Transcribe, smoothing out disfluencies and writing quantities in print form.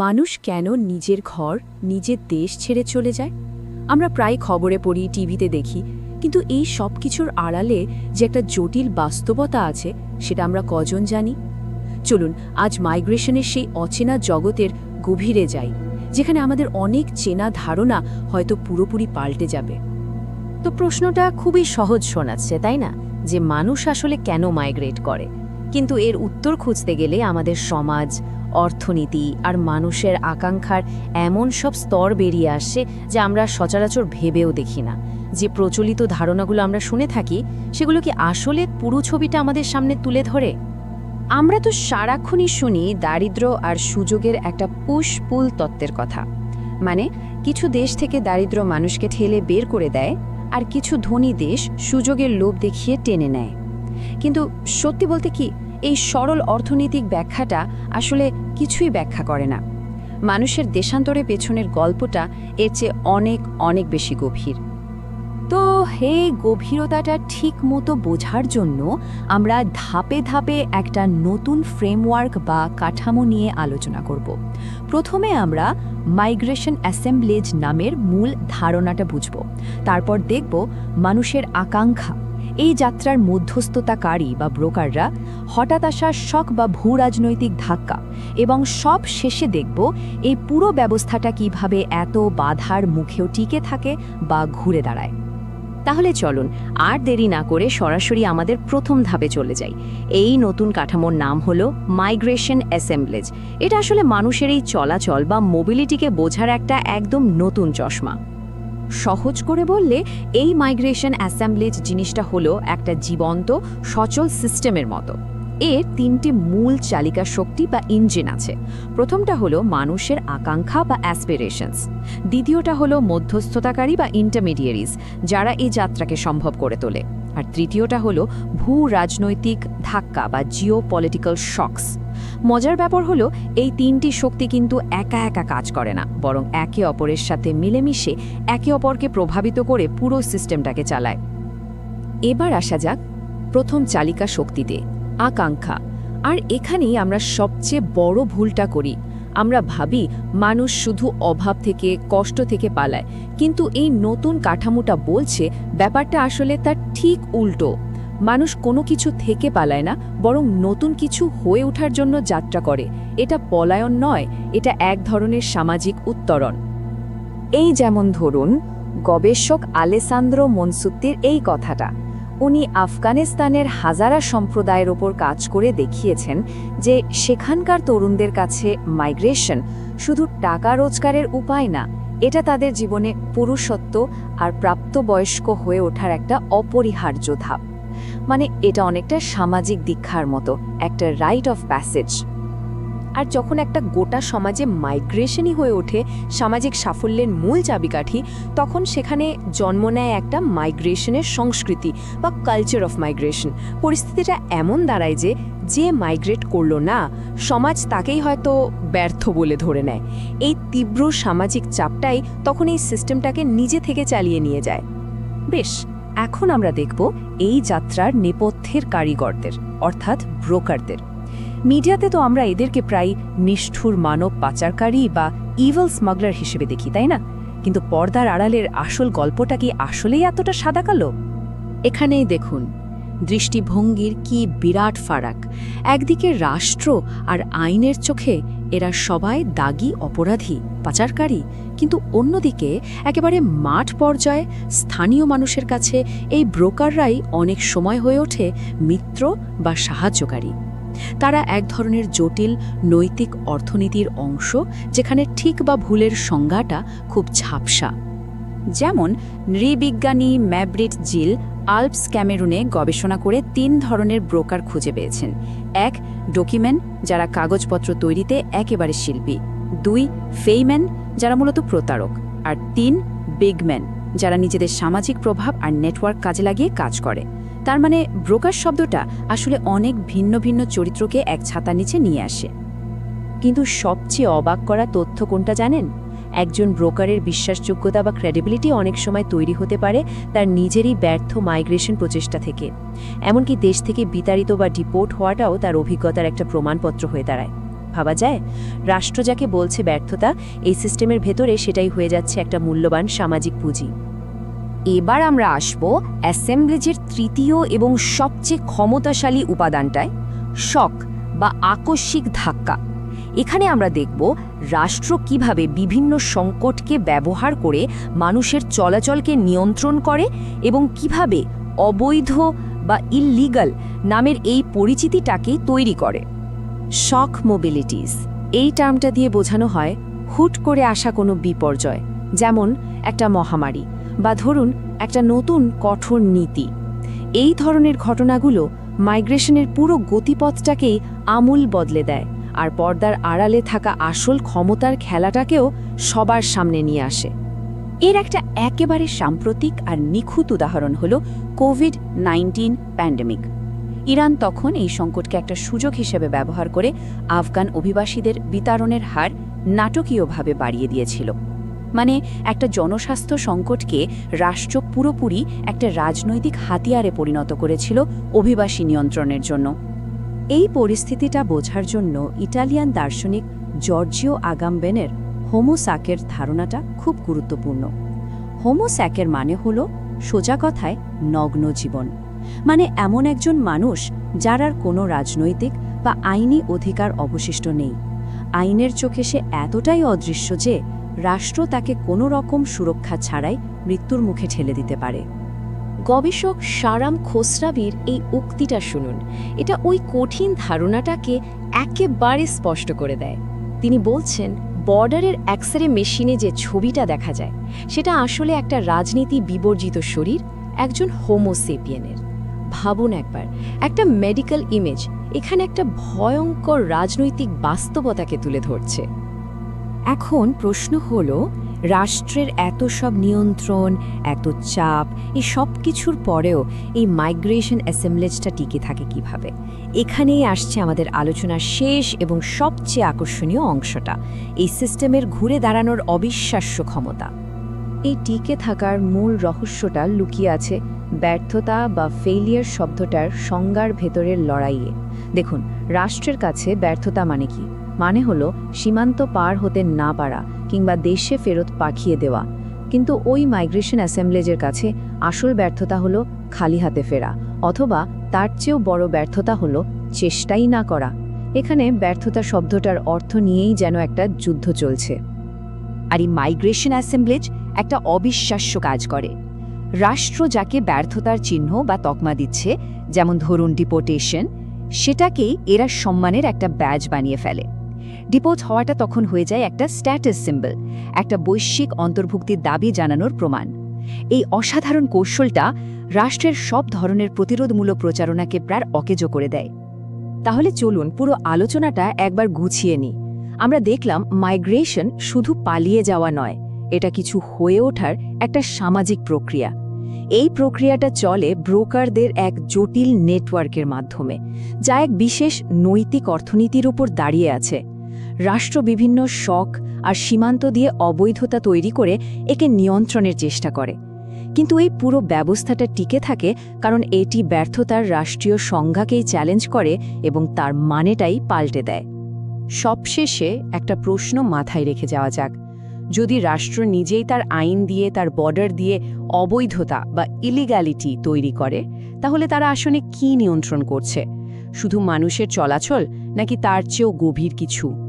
মানুষ কেন নিজের ঘর নিজের দেশ ছেড়ে চলে যায়? আমরা প্রায় খবরে পড়ি, টিভিতে দেখি, কিন্তু এই সব কিছুর আড়ালে যে একটা জটিল বাস্তবতা আছে সেটা আমরা কজন জানি? চলুন আজ মাইগ্রেশনের সেই অচেনা জগতের গভীরে যাই, যেখানে আমাদের অনেক চেনা ধারণা হয়তো পুরোপুরি পাল্টে যাবে। তো প্রশ্নটা খুবই সহজ শোনাচ্ছে, তাই না? যে মানুষ আসলে কেন মাইগ্রেট করে, কিন্তু এর উত্তর খুঁজতে গেলে আমাদের সমাজ, অর্থনীতি আর মানুষের আকাঙ্ক্ষার এমন সব স্তর বেরিয়ে আসছে যা আমরা সচরাচর ভেবেও দেখি না। যে প্রচলিত ধারণাগুলো আমরা শুনে থাকি সেগুলো কি আসলে পুরো ছবিটা আমাদের সামনে তুলে ধরে? আমরা তো সারাক্ষণই শুনি দারিদ্র্য আর সুযোগের একটা পুশ পুল তত্ত্বের কথা। মানে কিছু দেশ থেকে দারিদ্র্য মানুষকে ঠেলে বের করে দেয়, আর কিছু ধনী দেশ সুযোগের লোভ দেখিয়ে টেনে নেয়। কিন্তু সত্যি বলতে কি, এই সরল অর্থনৈতিক ব্যাখ্যাটা আসলে কিছুই ব্যাখ্যা করে না। মানুষের দেশান্তরে পেছনের গল্পটা এর চেয়ে অনেক অনেক বেশি গভীর। তো এই গভীরতাটা ঠিক মতো বোঝার জন্য আমরা ধাপে ধাপে একটা নতুন ফ্রেমওয়ার্ক বা কাঠামো নিয়ে আলোচনা করব। প্রথমে আমরা মাইগ্রেশন অ্যাসেম্বলেজ নামের মূল ধারণাটা বুঝব। তারপর দেখব মানুষের আকাঙ্ক্ষা, এই যাত্রার মধ্যস্থতাকারী বা ব্রোকাররা, হঠাৎ আসা শক বা ভূরাজনৈতিক ধাক্কা, এবং সব শেষে দেখব এই পুরো ব্যবস্থাটা কিভাবে এত বাধার মুখেও টিকে থাকে বা ঘুরে দাঁড়ায়। তাহলে চলুন আর দেরি না করে সরাসরি আমাদের প্রথম ধাপে চলে যাই। এই নতুন কাঠামোর নাম হলো মাইগ্রেশন অ্যাসেম্বলেজ। এটা আসলে মানুষের এই চলাচল বা মোবিলিটিকে বোঝার একটা একদম নতুন চশমা। সহজ করে বললে এই মাইগ্রেশন অ্যাসেম্বলেজ জিনিসটা হলো একটা জীবন্ত সচল সিস্টেমের মতো। এর তিনটি মূল চালিকা শক্তি বা ইঞ্জিন আছে। প্রথমটা হলো মানুষের আকাঙ্ক্ষা বা অ্যাসপিরেশনস, দ্বিতীয়টা হলো মধ্যস্থতাকারী বা ইন্টারমিডিয়ারিজ, যারা এই যাত্রাকে সম্ভব করে তোলে, আর তৃতীয়টা হলো ভূ রাজনৈতিক ধাক্কা বা জিও পলিটিক্যাল শকস। মজার ব্যাপার হলো এই তিনটি শক্তি কিন্তু একা একা কাজ করে না, বরং একে অপরের সাথে মিলেমিশে একে অপরকে প্রভাবিত করে পুরো সিস্টেমটাকে চালায়। এবার আসা যাক প্রথম চালিকা শক্তিতে, আকাঙ্ক্ষা। আর এখানেই আমরা সবচেয়ে বড় ভুলটা করি। আমরা ভাবি মানুষ শুধু অভাব থেকে, কষ্ট থেকে পালায়, কিন্তু এই নতুন কাঠামোটা বলছে ব্যাপারটা আসলে তার ঠিক উল্টো। মানুষ কোনো কিছু থেকে পালায় না, বরং নতুন কিছু হয়ে ওঠার জন্য যাত্রা করে। এটা পলায়ন নয়, এটা এক ধরনের সামাজিক উত্তরণ। এই যেমন ধরুন গবেষক আলেসান্দ্রো মনসুত্তির এই কথাটা। উনি আফগানিস্তানের হাজারা সম্প্রদায়ের ওপর কাজ করে দেখিয়েছেন যে সেখানকার তরুণদের কাছে মাইগ্রেশন শুধু টাকা রোজগারের উপায় না, এটা তাদের জীবনে পুরুষত্ব আর প্রাপ্তবয়স্ক হয়ে ওঠার একটা অপরিহার্য ধাপ। মানে এটা অনেকটা সামাজিক দীক্ষার মতো, একটা রাইট অফ প্যাসেজ। আর যখন একটা গোটা সমাজে মাইগ্রেশনই হয়ে ওঠে সামাজিক সাফল্যের মূল চাবিকাঠি, তখন সেখানে জন্ম নেয় একটা মাইগ্রেশনের সংস্কৃতি বা কালচার অফ মাইগ্রেশন। পরিস্থিতিটা এমন দাঁড়ায় যে মাইগ্রেট করলো না, সমাজ তাকেই হয়তো ব্যর্থ বলে ধরে নেয়। এই তীব্র সামাজিক চাপটাই তখন এই সিস্টেমটাকে নিজে থেকে চালিয়ে নিয়ে যায়। বেশ, এখন আমরা দেখব এই যাত্রার নেপথ্যের কারিগরদের, অর্থাৎ ব্রোকারদের। মিডিয়াতে তো আমরা এদেরকে প্রায় নিষ্ঠুর মানব পাচারকারী বা ইভিল স্মাগলার হিসেবে দেখি, তাই না? কিন্তু পর্দার আড়ালের আসল গল্পটা কি আসলেই এতটা সাদা কালো? এখানেই দেখুন দৃষ্টিভঙ্গির কি বিরাট ফারাক। একদিকে রাষ্ট্র আর আইনের চোখে এরা সবাই দাগী অপরাধী, পাচারকারী, কিন্তু অন্যদিকে একেবারে মাঠ পর্যায়ে স্থানীয় মানুষের কাছে এই ব্রোকাররাই অনেক সময় হয়ে ওঠে মিত্র বা সাহায্যকারী। তারা এক ধরনের জটিল নৈতিক অর্থনীতির অংশ, যেখানে ঠিক বা ভুলের সংজ্ঞাটা খুব ঝাপসা। যেমন নৃবিজ্ঞানী ম্যাব্রিট জিল আল্পস ক্যামেরুনে গবেষণা করে 3 ধরনের ব্রোকার খুঁজে পেয়েছেন। 1. ডকুমেন্ট, যারা কাগজপত্র তৈরিতে একেবারে শিল্পী। 2. ফেইম্যান, যারা মূলত প্রতারক। আর 3. বিগম্যান, যারা নিজেদের সামাজিক প্রভাব আর নেটওয়ার্ক কাজে লাগিয়ে কাজ করে। তার মানে ব্রোকার শব্দটা আসলে অনেক ভিন্ন ভিন্ন চরিত্রকে এক ছাতার নিচে নিয়ে আসে। কিন্তু সবচেয়ে অবাক করা তথ্য কোনটা জানেন? একজন ব্রোকারের বিশ্বাসযোগ্যতা বা ক্রেডিবিলিটি অনেক সময় তৈরি হতে পারে তার নিজেরই ব্যর্থ মাইগ্রেশন প্রচেষ্টা থেকে। এমনকি দেশ থেকে বিতাড়িত বা ডিপোর্ট হওয়াটাও তার অভিজ্ঞতার একটা প্রমাণপত্র হয়ে দাঁড়ায়। ভাবা যায়? রাষ্ট্র যাকে বলছে ব্যর্থতা, এই সিস্টেমের ভেতরে সেটাই হয়ে যাচ্ছে একটা মূল্যবান সামাজিক পুঁজি। এবার আমরা আসব অ্যাসেম্বলিজের তৃতীয় এবং সবচেয়ে ক্ষমতাশালী উপাদানটায়, শক বা আকস্মিক ধাক্কা। এখানে আমরা দেখব রাষ্ট্র কিভাবে বিভিন্ন সংকটকে ব্যবহার করে মানুষের চলাচলকে নিয়ন্ত্রণ করে এবং কিভাবে অবৈধ বা ইললিগাল নামের এই পরিচিতিটাকেই তৈরি করে। শক মোবিলিটিস, এই টার্মটা দিয়ে বোঝানো হয় হুট করে আসা কোনো বিপর্যয়, যেমন একটা মহামারী বা ধরুন একটা নতুন কঠোর নীতি। এই ধরনের ঘটনাগুলো মাইগ্রেশনের পুরো গতিপথটাকেই আমূল বদলে দেয় আর পর্দার আড়ালে থাকা আসল ক্ষমতার খেলাটাকেও সবার সামনে নিয়ে আসে। এর একটা একেবারে সাম্প্রতিক আর নিখুঁত উদাহরণ হল কোভিড-19 প্যান্ডেমিক। ইরান তখন এই সংকটকে একটা সুযোগ হিসেবে ব্যবহার করে আফগান অভিবাসীদের বিতরণের হার নাটকীয়ভাবে বাড়িয়ে দিয়েছিল। মানে একটা জনস্বাস্থ্য সংকটকে রাষ্ট্র পুরোপুরি একটা রাজনৈতিক হাতিয়ারে পরিণত করেছিল অভিবাসী নিয়ন্ত্রণের জন্য। এই পরিস্থিতিটা বোঝার জন্য ইটালিয়ান দার্শনিক জর্জিও আগামবেনের হোমোস্যাকের ধারণাটা খুব গুরুত্বপূর্ণ। হোমোস্যাকের মানে হলো সোজা কথায় নগ্ন জীবন, মানে এমন একজন মানুষ যার আর কোনো রাজনৈতিক বা আইনি অধিকার অবশিষ্ট নেই। আইনের চোখে সে এতটাই অদৃশ্য যে রাষ্ট্র তাকে কোনো রকম সুরক্ষা ছাড়াই মৃত্যুর মুখে ঠেলে দিতে পারে। গবেষক সারাম খোসরাবির এই উক্তিটা শুনুন, এটা ওই কঠিন ধারণাটাকে একেবারে স্পষ্ট করে দেয়। তিনি বলছেন, বর্ডারের এক্সরে মেশিনে যে ছবিটা দেখা যায় সেটা আসলে একটা রাজনীতি বিবর্জিত শরীর একজন হোমোসেপিয়েনের। ভাবুন একবার, একটা মেডিকেল ইমেজ এখানে একটা ভয়ঙ্কর রাজনৈতিক বাস্তবতাকে তুলে ধরছে। এখন প্রশ্ন হলো, রাষ্ট্রের এত সব নিয়ন্ত্রণ, এত চাপ, এই সব কিছুর পরেও এই মাইগ্রেশন অ্যাসেম্বলেজটা টিকে থাকে কিভাবে? এখানেই আসছে আমাদের আলোচনার শেষ এবং সবচেয়ে আকর্ষণীয় অংশটা, এই সিস্টেমের ঘুরে দাঁড়ানোর অবিশ্বাস্য ক্ষমতা। এই টিকে থাকার মূল রহস্যটা লুকিয়ে আছে ব্যর্থতা বা ফেইলিয়ার শব্দটার সংজ্ঞার ভেতরের লড়াইয়ে। দেখুন, রাষ্ট্রের কাছে ব্যর্থতা মানে কি? মানে হলো সীমান্ত পার হতে না পারা কিংবা দেশে ফেরত পাঠিয়ে দেওয়া। কিন্তু ওই মাইগ্রেশন অ্যাসেম্বলেজের কাছে আসল ব্যর্থতা হলো খালি হাতে ফেরা, অথবা তার চেয়েও বড় ব্যর্থতা হলো চেষ্টাই না করা। এখানে ব্যর্থতা শব্দটার অর্থ নিয়েই যেন একটা যুদ্ধ চলছে। আর এই মাইগ্রেশন অ্যাসেম্বলেজ একটা অবিশ্বাস্য কাজ করে। রাষ্ট্র যাকে ব্যর্থতার চিহ্ন বা তকমা দিচ্ছে, যেমন ধরুন ডিপোর্টেশন, সেটাকেই এরা সম্মানের একটা ব্যাজ বানিয়ে ফেলে। ডিপোর্ট হওয়াটা তখন হয়ে যায় একটা স্ট্যাটাস সিম্বল, একটা বৈশ্বিক অন্তর্ভুক্তির দাবি জানানোর প্রমাণ। এই অসাধারণ কৌশলটা রাষ্ট্রের সব ধরনের প্রতিরোধমূলক প্রচারণাকে প্রায় অকেজো করে দেয়। তাহলে চলুন পুরো আলোচনাটা একবার গুছিয়ে নিই। আমরা দেখলাম মাইগ্রেশন শুধু পালিয়ে যাওয়া নয়, এটা কিছু হয়ে ওঠার একটা সামাজিক প্রক্রিয়া। এই প্রক্রিয়াটা চলে ব্রোকারদের এক জটিল নেটওয়ার্কের মাধ্যমে, যা এক বিশেষ নৈতিক অর্থনীতির উপর দাঁড়িয়ে আছে। রাষ্ট্র বিভিন্ন শক আর সীমান্ত দিয়ে অবৈধতা তৈরি করে একে নিয়ন্ত্রণের চেষ্টা করে। কিন্তু এই পুরো ব্যবস্থাটা টিকে থাকে কারণ এটি ব্যর্থতার রাষ্ট্রীয় সংজ্ঞাকেই চ্যালেঞ্জ করে এবং তার মানেটাই পাল্টে দেয়। সবশেষে একটা প্রশ্ন মাথায় রেখে যাওয়া যাক, যদি রাষ্ট্র নিজেই তার আইন দিয়ে, তার বর্ডার দিয়ে অবৈধতা বা ইলিগ্যালিটি তৈরি করে, তাহলে তারা আসলে কি নিয়ন্ত্রণ করছে? শুধু মানুষের চলাচল, নাকি তার চেয়েও গভীর কিছু?